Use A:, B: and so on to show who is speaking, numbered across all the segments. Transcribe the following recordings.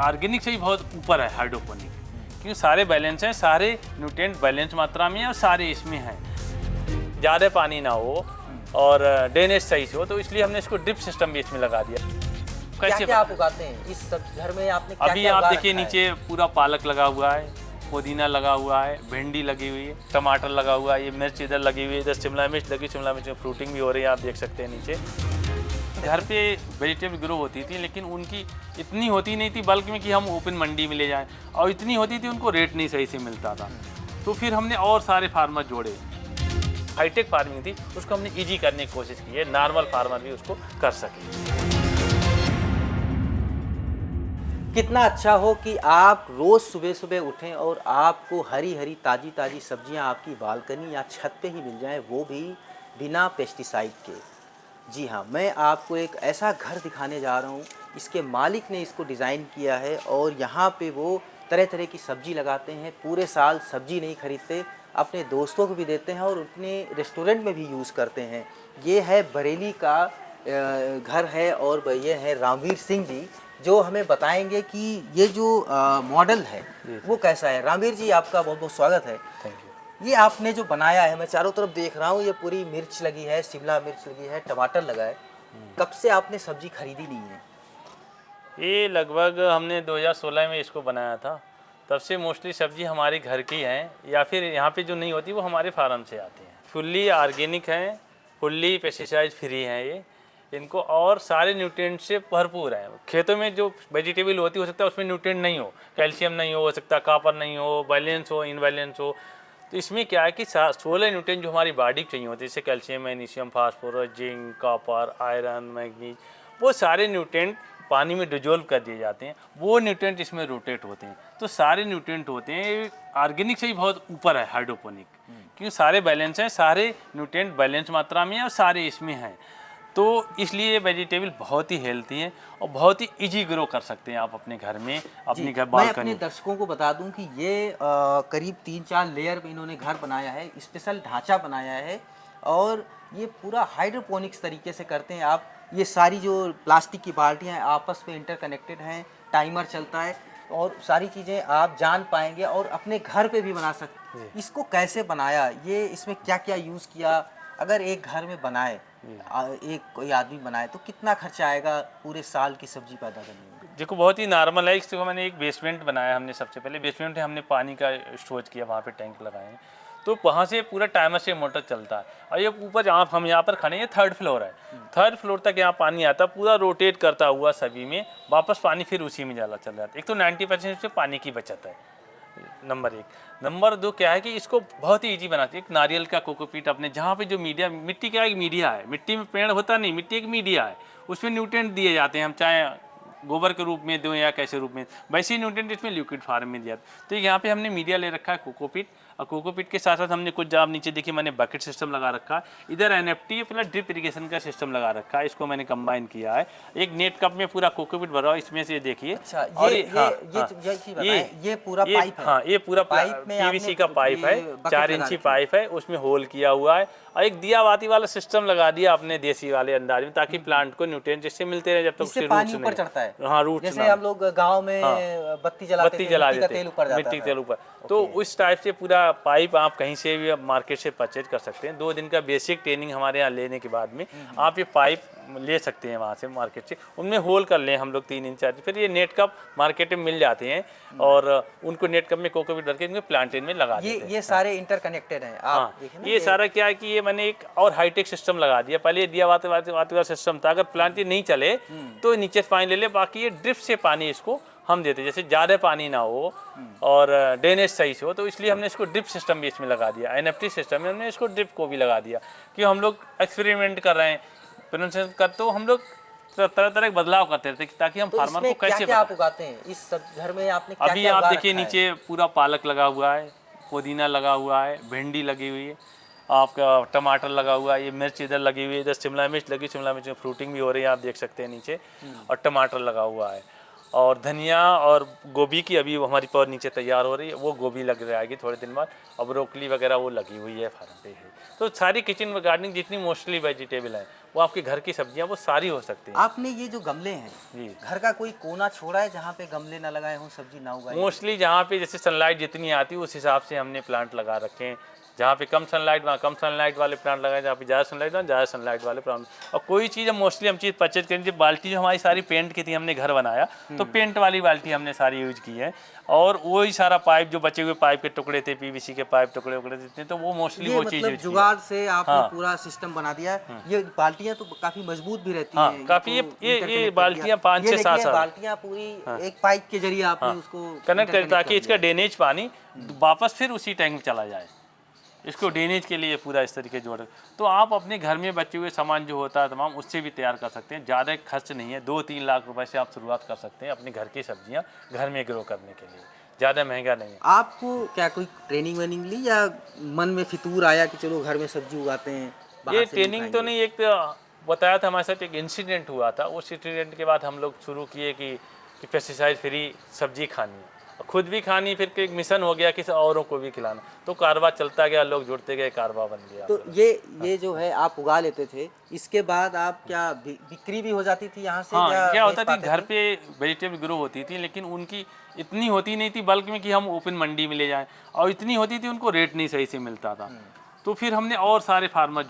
A: Organic से ही बहुत ऊपर है हाइड्रोपोनिक, क्योंकि सारे बैलेंस हैं, सारे न्यूट्रिएंट बैलेंस मात्रा में है और सारे इसमें हैं। ज़्यादा पानी ना हो और ड्रेनेज सही से हो, तो इसलिए हमने इसको ड्रिप सिस्टम भी इसमें लगा दिया।
B: कैसे क्या आप उगाते हैं इस सब घर में? आपने क्या
A: अभी
B: क्या
A: आप
B: उगा
A: देखिए
B: रखा है?
A: नीचे पूरा पालक लगा हुआ है, पुदीना लगा हुआ है, भिंडी लगी हुई है, टमाटर लगा हुआ है, ये मिर्च इधर लगी हुई है, इधर शिमला मिर्च लगी, शिमला मिर्च में फ्रूटिंग भी हो रही है, आप देख सकते हैं नीचे। घर पे वेजिटेबल ग्रो होती थी, लेकिन उनकी इतनी होती नहीं थी बल्क में कि हम ओपन मंडी में ले जाएं, और इतनी होती थी उनको रेट नहीं सही से मिलता था। तो फिर हमने और सारे फार्मर जोड़े। हाईटेक फार्मिंग थी, उसको हमने ईजी करने की कोशिश की है, नॉर्मल फार्मर भी उसको कर सके।
B: कितना अच्छा हो कि आप रोज़ सुबह सुबह उठें और आपको हरी हरी ताज़ी ताज़ी सब्जियां आपकी बालकनी या छत पे ही मिल जाएं, वो भी बिना पेस्टिसाइड के। जी हाँ, मैं आपको एक ऐसा घर दिखाने जा रहा हूँ, इसके मालिक ने इसको डिज़ाइन किया है और यहाँ पे वो तरह तरह की सब्जी लगाते हैं, पूरे साल सब्जी नहीं खरीदते, अपने दोस्तों को भी देते हैं और अपने रेस्टोरेंट में भी यूज़ करते हैं। ये है बरेली का घर है और ये है रामवीर सिंह जी, जो हमें बताएंगे कि ये जो मॉडल है वो कैसा है। रामवीर जी, आपका बहुत बहुत स्वागत है।
A: Thank you.
B: ये आपने जो बनाया है, मैं चारों तरफ देख रहा हूँ, ये पूरी मिर्च लगी है, शिमला मिर्च लगी है, टमाटर लगा है। कब से आपने सब्जी खरीदी नहीं है?
A: ये लगभग हमने 2016 में इसको बनाया था, तब से मोस्टली सब्जी हमारे घर की हैं, या फिर यहाँ पे जो नहीं होती वो हमारे फार्म से आती हैं। फुल्ली ऑर्गेनिक हैं, फुल्ली पेस्टिसाइड फ्री हैं ये, इनको और सारे न्यूट्रिएंट से भरपूर हैं। खेतों में जो वेजिटेबल होती हो सकता है उसमें न्यूट्रिएंट नहीं हो, कैल्शियम नहीं हो सकता, कॉपर नहीं हो, बैलेंस हो, इनबैलेंस हो। तो इसमें क्या है कि 16 न्यूट्रिएंट जो हमारी बॉडी को चाहिए होते हैं, जैसे calcium, magnesium, phosphorus, zinc, copper, iron, manganese, वो सारे न्यूट्रिएंट पानी में डिजोल्व कर दिए जाते हैं, वो न्यूट्रिएंट इसमें रोटेट होते हैं। तो सारे न्यूट्रिएंट होते हैं, ऑर्गेनिक से ही बहुत ऊपर है हाइड्रोपोनिक, क्योंकि सारे बैलेंस हैं, सारे न्यूट्रिएंट बैलेंस मात्रा में है और सारे इसमें हैं। तो इसलिए ये वेजिटेबल बहुत ही हेल्थी हैं और बहुत ही इजी ग्रो कर सकते हैं आप अपने घर में, अपने घर
B: मैं
A: बालकनी।
B: अपने दर्शकों को बता दूं कि ये करीब 3-4 लेयर में इन्होंने घर बनाया है, स्पेशल ढांचा बनाया है और ये पूरा हाइड्रोपोनिक्स तरीके से करते हैं आप। ये सारी जो प्लास्टिक की बाल्टियाँ आपस में इंटरकनेक्टेड हैं, टाइमर चलता है और सारी चीज़ें आप जान पाएंगे और अपने घर पे भी बना सकते हैं। इसको कैसे बनाया, ये इसमें क्या क्या यूज़ किया? अगर एक घर में बनाए, एक कोई आदमी बनाए, तो कितना खर्चा आएगा पूरे साल की सब्जी पैदा करने में?
A: देखो बहुत ही नॉर्मल है। इसको मैंने एक बेसमेंट बनाया, हमने सबसे पहले बेसमेंट में हमने पानी का स्टोरेज किया, वहाँ पे टैंक लगाए हैं, तो वहाँ से पूरा टाइमर से मोटर चलता है। और ये ऊपर जहाँ हम यहाँ पर खड़े हैं, 3rd फ्लोर है, 3rd फ्लोर तक यहाँ पानी आता है, पूरा रोटेट करता हुआ सभी में वापस पानी फिर उसी में जाला चल जाता है। एक तो 90% से पानी की बचत है, नंबर 1। नंबर 2 क्या है कि इसको बहुत ही इजी बनाती है। एक नारियल का कोकोपीट, अपने जहाँ पे जो मीडिया, मिट्टी क्या एक मीडिया है, मिट्टी में पेड़ होता नहीं, मिट्टी एक मीडिया है, उसमें न्यूट्रिएंट दिए जाते हैं, हम चाहे गोबर के रूप में दो या कैसे रूप में, वैसे ही न्यूट्रिएंट इसमें लिक्विड फॉर्म में दिया। तो यहाँ पे हमने मीडिया ले रखा है कोकोपीट, और कोकोपीट के साथ साथ हमने कुछ आप नीचे देखिए मैंने बकेट सिस्टम लगा रखा है, इधर एनएफटी प्लस ड्रिप इरिगेशन का सिस्टम लगा रखा है, इसको मैंने कंबाइन किया है। एक नेट कप में पूरा कोकोपीट भरा हुआ, इसमें से देखिए।
B: अच्छा, ये पूरा पाइप है?
A: हाँ, ये पूरा
B: पाइप में
A: पीवीसी का पाइप है, 4 इंची
B: इंची
A: पाइप है, उसमें होल किया हुआ है और एक दिया बाती वाला सिस्टम लगा दिया अपने देसी वाले अंदाज में, ताकि प्लांट को न्यूट्रिएंट जिससे मिलते रहे जब तक उसके
B: पानी
A: रूट्स
B: ऊपर चढ़ता है।
A: हाँ, रूट्स
B: जैसे हम लोग गांव में बत्ती जलाते थे,
A: जला
B: मिट्टी का
A: देते,
B: तेल ऊपर जाता
A: मिट्टी
B: था।
A: तेल ऊपर। तो उस टाइप से पूरा पाइप आप कहीं से भी मार्केट से परचेज कर सकते हैं। 2 दिन का बेसिक ट्रेनिंग हमारे यहाँ लेने के बाद में आप ये पाइप ले सकते हैं वहाँ से मार्केट से, उनमें होल कर लें हम लोग 3 इंच 4। फिर ये नेट कप मार्केट में मिल जाते हैं और उनको नेट कप में कोकोपीट भर के इनके प्लांटेन में लगा देते हैं।
B: ये सारे इंटरकनेक्टेड हैं, आप देखें ना।
A: ये सारा क्या है कि ये मैंने एक और हाईटेक सिस्टम लगा दिया। पहले ये दिया वाते वाला सिस्टम था, अगर प्लांट नहीं चले तो नीचे से पानी ले ले, बाकी ये ड्रिप से पानी इसको हम देते, जैसे ज़्यादा पानी ना हो और ड्रेनेज सही से हो, तो इसलिए हमने इसको ड्रिप सिस्टम भी इसमें लगा दिया। एनएफटी सिस्टम में हमने इसको ड्रिप को भी लगा दिया कि हम लोग एक्सपेरिमेंट कर रहे हैं, प्रोनाउंसिएशन कर, तो हम लोग तरह तरह के बदलाव करते रहते हैं ताकि हम
B: तो
A: फार्मर को कैसे
B: क्या आप उगाते हैं इस सब घर में? आपने क्या
A: अभी
B: क्या
A: आप
B: उगा
A: देखिए
B: रखा है?
A: नीचे पूरा पालक लगा हुआ है, पुदीना लगा हुआ है, भिंडी लगी हुई है, आपका टमाटर लगा हुआ है, ये मिर्च इधर लगी हुई है, इधर शिमला मिर्च लगी, शिमला मिर्च में फ्रूटिंग भी हो रही है, आप देख सकते हैं नीचे, और टमाटर लगा हुआ है, और धनिया और गोभी की अभी हमारी पौध नीचे तैयार हो रही है, वो गोभी लग जाएगी थोड़े दिन बाद, और ब्रोकली वगैरह वो लगी हुई है फार्म पे है। तो सारी किचन गार्डनिंग जितनी मोस्टली वेजिटेबल है वो आपके घर की सब्जियां वो सारी हो सकती हैं।
B: आपने ये जो गमले हैं,
A: जी,
B: घर का कोई कोना छोड़ा है जहाँ पे गमले ना लगाए हों, सब्जी ना उगाई हो?
A: मोस्टली जहाँ पे जैसे सनलाइट जितनी आती है उस हिसाब से हमने प्लांट लगा रखे हैं। जहाँ पे कम सनलाइट वहाँ कम सनलाइट वाले प्लांट लगाए, जहाँ पे ज़्यादा सनलाइट वहाँ ज़्यादा सनलाइट वाले प्लांट। और कोई चीज़ हम मोस्टली हम चीज़ परचेज करेंगे, बाल्टी जो हमारी सारी पेंट की थी, हमने घर बनाया तो पेंट वाली बाल्टी हमने सारी यूज की है। और वही सारा पाइप जो बचे हुए पाइप के टुकड़े थे, पीवीसी के पाइप टुकड़े उकड़े थे, तो वो मोस्टली
B: ये
A: वो चीज़
B: मतलब
A: यूज की है।
B: जुगाड़ से आपने
A: हाँ।
B: पूरा सिस्टम बना दिया है। ये बाल्टियां तो काफी मजबूत भी रहती
A: हाँ,
B: हैं।
A: काफ़ी
B: इनको
A: ये
B: interconnect कर
A: बाल्टियाँ
B: दिया।
A: 5,
B: ये
A: 6, 7
B: देखिए,
A: साल
B: बाल्टियां पूरी एक पाइप के जरिए आपने उसको
A: कनेक्ट कर,
B: interconnect
A: ताकि
B: कर
A: इसका
B: दिया है।
A: ड्रेनेज पानी वापस फिर उसी टैंक में चला जाए। इसको ड्रेनेज के लिए पूरा इस तरीके जोड़, तो आप अपने घर में बचे हुए सामान जो होता है तमाम उससे भी तैयार कर सकते हैं। ज़्यादा खर्च नहीं है, 2-3 लाख रुपए से आप शुरुआत कर सकते हैं अपने घर की सब्जियां घर में ग्रो करने के लिए। ज़्यादा महंगा नहीं है।
B: आपको क्या कोई ट्रेनिंग वेनिंग ली या मन में फितूर आया कि चलो घर में सब्जी उगाते हैं, बाहर
A: ये
B: से नहीं
A: ट्रेनिंग तो
B: खाएंगे?
A: नहीं, एक तो बताया था हमारे साथ एक इंसिडेंट हुआ था। उस इंसिडेंट के बाद हम लोग शुरू किए कि पेस्टिसाइड फ्री सब्जी खानी है, खुद भी खानी, फिर एक मिशन हो गया कि औरों को भी खिलाना। तो कारवा चलता गया, लोग जुड़ते गए, कारवा बन गया।
B: तो ये जो है आप उगा लेते थे, इसके बाद आप क्या बिक्री भी हो जाती थी यहाँ से
A: हाँ,
B: या
A: क्या
B: बेच
A: होता थी
B: पाते
A: घर
B: थे?
A: पे वेजिटेबल ग्रो होती थी, लेकिन उनकी इतनी होती नहीं थी बल्क में कि हम ओपन मंडी में ले जाएं, और इतनी होती थी उनको रेट नहीं सही से मिलता था। तो फिर हमने और सारे फार्मर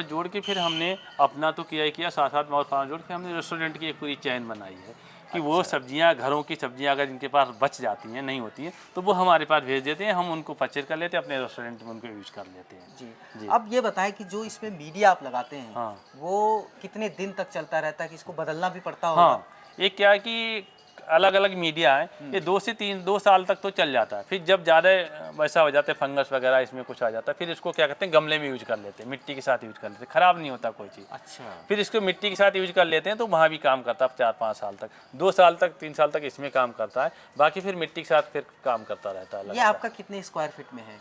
A: जोड़ के फिर हमने अपना तो किया ही किया, साथ साथ में और फार्मर जोड़ के हमने रेस्टोरेंट की एक पूरी चैन बनाई है कि वो सब्जियां, घरों की सब्जियां अगर इनके पास बच जाती हैं, नहीं होती हैं, तो वो हमारे पास भेज देते हैं, हम उनको परचेज कर लेते हैं, अपने रेस्टोरेंट में उनको यूज कर लेते हैं।
B: जी। अब ये बताएं कि जो इसमें मीडिया आप लगाते हैं,
A: हाँ।
B: वो कितने दिन तक चलता रहता है कि इसको बदलना भी पड़ता होगा?
A: हाँ, ये क्या है कि अलग अलग मीडिया है, ये 2 साल तक तो चल जाता है। फिर जब ज़्यादा वैसा हो जाता है, फंगस वगैरह इसमें कुछ आ जाता है, फिर इसको क्या करते हैं, गमले में यूज कर लेते हैं, मिट्टी के साथ यूज कर लेते हैं, ख़राब नहीं होता कोई चीज़।
B: अच्छा।
A: फिर इसको मिट्टी के साथ यूज कर लेते हैं, तो वहाँ भी काम करता है 4-5 साल तक, 2 साल तक 3 साल तक इसमें काम करता है, बाकी फिर मिट्टी के साथ फिर काम करता रहता है।
B: ये आपका कितने स्क्वायर फीट में है?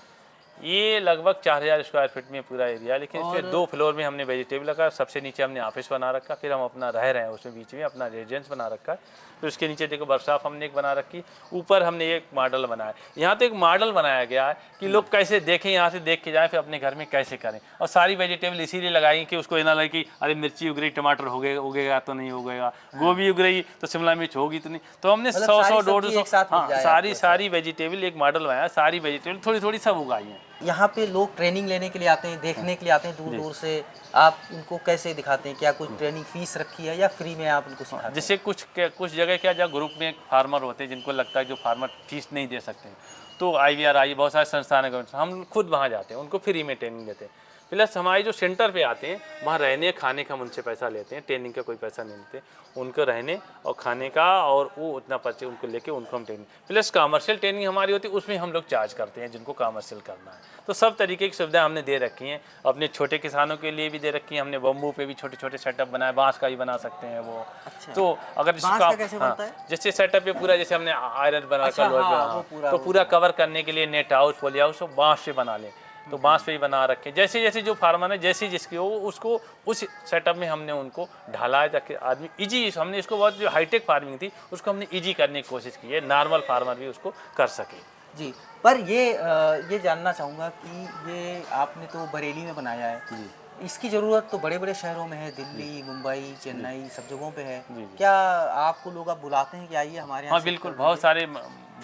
A: ये लगभग 4000 स्क्वायर फीट में पूरा एरिया है, लेकिन इसमें 2 फ्लोर में हमने वेजिटेबल रखा, सबसे नीचे हमने ऑफिस बना रखा, फिर हम अपना रह रहे हैं उसमें, बीच में अपना रेजिडेंस बना रखा है। फिर उसके नीचे देखो वर्कशॉप हमने एक बना रखी, ऊपर हमने एक मॉडल बनाया। यहाँ तो एक मॉडल बनाया गया है कि लोग कैसे देखें, यहाँ से देख के जाएँ, फिर अपने घर में कैसे करें। और सारी वेजिटेबल इसीलिए लगाई कि उसको ना लगे कि अरे मिर्ची उग रही, टमाटर उगेगा तो नहीं उगेगा, गोभी उग रही तो शिमला मिर्च होगी तो नहीं। तो हमने 100, 150 सारी वेजिटेबल एक मॉडल बनाया, सारी वेजिटेबल थोड़ी थोड़ी सब उगाई हैं।
B: यहाँ पे लोग ट्रेनिंग लेने के लिए आते हैं, देखने के लिए आते हैं दूर दूर से, आप उनको कैसे दिखाते हैं? क्या कुछ ट्रेनिंग फीस रखी है या फ्री में आप उनको सिखाते हैं?
A: जैसे कुछ जगह क्या, जहाँ ग्रुप में फार्मर होते हैं जिनको लगता है जो फार्मर फीस नहीं दे सकते हैं, तो IVRI बहुत सारे संस्थान है, हम खुद वहाँ जाते हैं, उनको फ्री में ट्रेनिंग देते हैं। प्लस हमारे जो सेंटर पे आते हैं वहाँ रहने खाने का हम उनसे पैसा लेते हैं, ट्रेनिंग का कोई पैसा नहीं लेते, उनको रहने और खाने का, और वो उतना पर्चे उनको लेके उनको हम ट्रेनिंग, प्लस कमर्शियल ट्रेनिंग हमारी होती है, उसमें हम लोग चार्ज करते हैं जिनको कमर्शियल करना है। तो सब तरीके की सुविधा हमने दे रखी हैं, अपने छोटे किसानों के लिए भी दे रखी हैं हमने। बम्बू पे भी छोटे छोटे सेटअप बनाए, बांस का भी बना सकते हैं वो।
B: अच्छा।
A: तो अगर
B: बांस का कैसे बनता है?
A: जैसे सेटअप पे पूरा, जैसे हमने आयरन बना
B: अच्छा,
A: कर
B: हाँ, वो
A: तो पूरा कवर करने के लिए नेट हाउस, पोली हाउस बांस से बना लें, तो बांस पे ही बना रखे। जैसे जैसे जो फार्मर है, जैसे जिसकी हो, उसको उस सेटअप में हमने उनको ढाला है ताकि आदमी इजी, हमने इसको बहुत, जो हाईटेक फार्मिंग थी उसको हमने इजी करने की कोशिश की है, नॉर्मल फार्मर भी उसको कर सके।
B: जी। पर ये जानना चाहूँगा कि ये आपने तो बरेली में बनाया है
A: जी।
B: इसकी ज़रूरत तो बड़े बड़े शहरों में है, दिल्ली, मुंबई, चेन्नई, सब जगहों पे है।
A: जी।
B: क्या आपको लोग अब बुलाते हैं कि आइए हमारे यहाँ?
A: हाँ बिल्कुल, बहुत सारे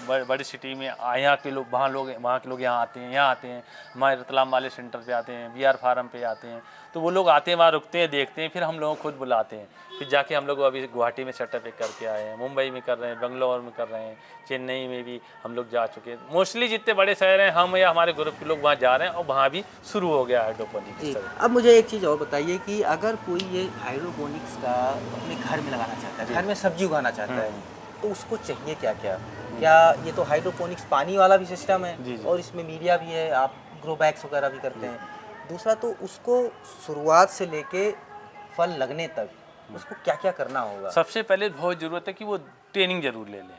A: बड़ी सिटी में यहाँ के लोग, वहाँ के लोग यहाँ आते हैं, हमारे रतलाम वाले सेंटर पे आते हैं, BR फार्म पे आते हैं, तो वो लोग आते हैं, वहाँ रुकते हैं, देखते हैं, फिर हम लोगों को खुद बुलाते हैं। फिर जाके हम लोग अभी गुवाहाटी में सेटअप करके आए हैं, मुंबई में कर रहे हैं, बेंगलोर में कर रहे हैं, चेन्नई में भी हम लोग जा चुके हैं। मोस्टली जितने बड़े शहर हैं, हम या हमारे ग्रुप के लोग वहाँ जा रहे हैं, और वहाँ भी शुरू हो गया हाइड्रोपोनिक्स।
B: अब मुझे एक चीज़ और बताइए कि अगर कोई ये हाइड्रोपोनिक्स का अपने घर में लगाना चाहता है, घर में सब्जी उगाना चाहता है, तो उसको चाहिए क्या क्या? क्या ये तो हाइड्रोपोनिक्स पानी वाला भी सिस्टम है और इसमें मीडिया भी है, आप ग्रो बैग्स वगैरह भी करते हैं। दूसरा तो उसको शुरुआत से लेके फल लगने तक उसको क्या क्या करना होगा?
A: सबसे पहले बहुत ज़रूरत है कि वो ट्रेनिंग ज़रूर ले लें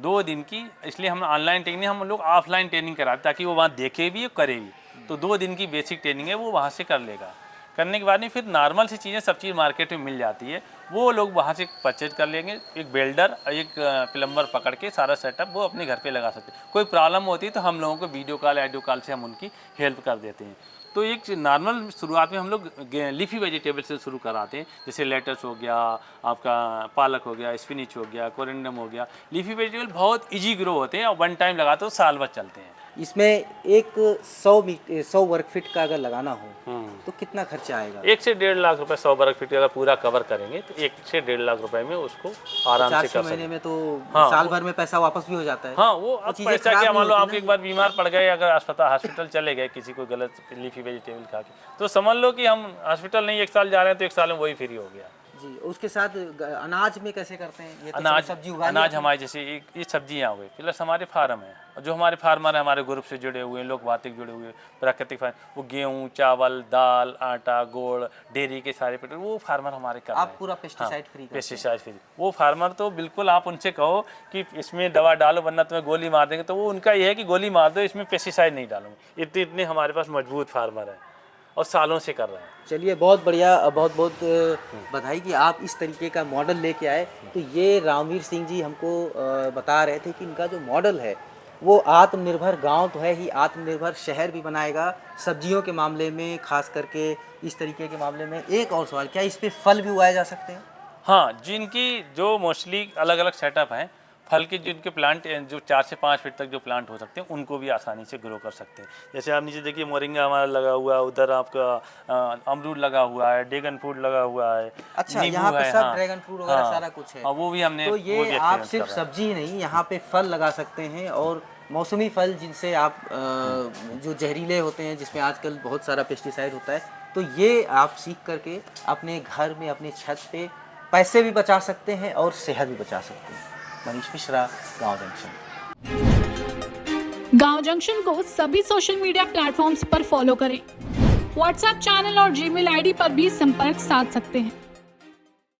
A: 2 दिन की, इसलिए हम ऑनलाइन ट्रेनिंग, हम लोग ऑफलाइन ट्रेनिंग कराते ताकि वो वहाँ देखे भी और करे भी। तो 2 दिन की बेसिक ट्रेनिंग है, वो वहाँ से कर लेगा। करने के बाद में फिर नॉर्मल सी चीज़ें, सब चीज़ मार्केट में मिल जाती है, वो लोग वहाँ से परचेज कर लेंगे। एक वेल्डर और एक प्लम्बर पकड़ के सारा सेटअप वो अपने घर पे लगा सकते हैं। कोई प्रॉब्लम होती है तो हम लोगों को वीडियो कॉल, ऑडियो कॉल से हम उनकी हेल्प कर देते हैं। तो एक नॉर्मल शुरुआत में हम लोग लीफी वेजिटेबल से शुरू कराते हैं, जैसे लेटस हो गया, आपका पालक हो गया, स्पिनिच हो गया, कोरिएंडर हो गया। लीफी वेजिटेबल बहुत इजी ग्रो होते हैं और वन टाइम लगाते हो साल भर चलते हैं।
B: इसमें एक 100 वर्ग फीट का अगर लगाना हो तो कितना खर्चा आएगा?
A: 1 से 1.5 लाख रुपए 100 वर्ग फीट अगर पूरा कवर करेंगे तो 1 से 1.5 लाख रुपए में उसको आराम से कर
B: 4-6
A: सकते
B: महीने
A: हैं।
B: में तो
A: हाँ,
B: साल भर में पैसा वापस भी हो जाता है।
A: हाँ, वो अब
B: चीज़ें
A: पैसा
B: खराब
A: क्या,
B: नहीं
A: मान लो
B: होती
A: आप
B: ना।
A: एक बार बीमार पड़ गए, अगर हॉस्पिटल चले गए किसी को गलत लीफी वेजिटेबल खा के, तो समझ लो कि हम हॉस्पिटल नहीं 1 साल जा रहे हैं तो 1 साल में वही फ्री हो गया।
B: जी, उसके साथ अनाज में कैसे करते हैं? ये तो
A: अनाज
B: सब्जी उगानी
A: अनाज
B: होती है।
A: हमारे जैसे ये सब्जियां हो गई, प्लस हमारे फार्म है, और जो हमारे फार्मर हैं हमारे ग्रुप से जुड़े हुए हैं, लोग वातिक जुड़े हुए हैं, प्राकृतिक फार्म, वो गेहूँ, चावल, दाल, आटा, गुड़, डेयरी के सारे पेट, वो फार्मर हमारे कर रहे हैं।
B: आप पूरा पेस्टिसाइड फ्री करते हैं।
A: Pesticide free. वो फार्मर तो बिल्कुल, आप उनसे कहो कि इसमें दवा डालो वरना तुम्हें गोली मार देंगे, तो वो उनका ये है कि गोली मार दो, इसमें पेस्टिसाइड नहीं डालूंगे। इतने हमारे पास मजबूत फार्मर हैं और सालों से कर रहे हैं।
B: चलिए, बहुत बढ़िया, बहुत बहुत बधाई कि आप इस तरीके का मॉडल लेके आए। तो ये रामवीर सिंह जी हमको बता रहे थे कि इनका जो मॉडल है वो आत्मनिर्भर गांव तो है ही, आत्मनिर्भर शहर भी बनाएगा सब्जियों के मामले में, खास करके इस तरीके के मामले में। एक और सवाल, क्या इस पे फल भी उगाए जा सकते हैं?
A: हाँ, जिनकी जो मोस्टली अलग अलग सेटअप हैं, फल के जिनके प्लांट जो 4 से 5 फीट तक जो प्लांट हो सकते हैं, उनको भी आसानी से ग्रो कर सकते हैं। जैसे आप नीचे देखिए, मोरिंगा हमारा लगा हुआ है, उधर आपका अमरूद लगा हुआ है, ड्रैगन फ्रूट लगा हुआ है।
B: अच्छा,
A: नींबू
B: यहाँ पे
A: है,
B: सब
A: हाँ,
B: ड्रैगन फ्रूट वगैरह
A: हाँ,
B: सारा कुछ है।
A: हाँ, वो भी हमने
B: तो
A: वो
B: ये
A: भी
B: आप
A: experience
B: सिर्फ
A: कर रहे हैं।
B: सब्जी नहीं, यहाँ पे फल लगा सकते हैं, और मौसमी फल जिनसे आप जो जहरीले होते हैं, जिसमें आजकल बहुत सारा पेस्टिसाइड होता है, तो ये आप सीख करके अपने घर में, अपनी छत पे पैसे भी बचा सकते हैं और सेहत भी बचा सकते हैं। मनीष मिश्रा, गाँव जंक्शन।
C: गांव जंक्शन को सभी सोशल मीडिया प्लेटफॉर्म्स पर फॉलो करें। व्हाट्सएप चैनल और जीमेल आईडी पर भी संपर्क साध सकते हैं।